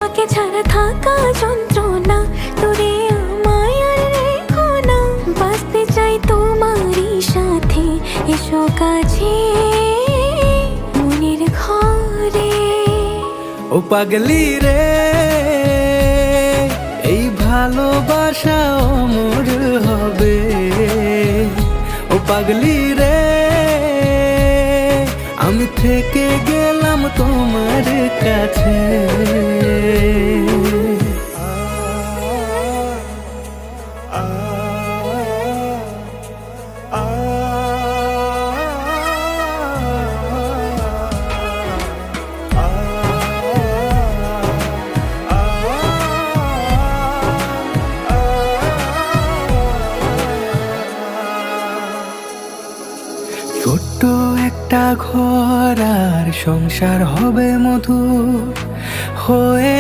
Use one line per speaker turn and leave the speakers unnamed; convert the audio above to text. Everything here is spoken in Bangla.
তাকে ছাড়া থাকা যন্ত্রণা, তোরে আমায় আর রেখো না। বাঁচতে চাই তোমারই সাথে, এসো কাছে মনের ঘরে।
ও পাগলি রে, এই ভালোবাসা অমর হবে। ও পাগলি রে, আমি থেকে গেলাম তোমার কাছে। ছোট্ট একটা ঘর আর সংসার হবে মধুর হয়ে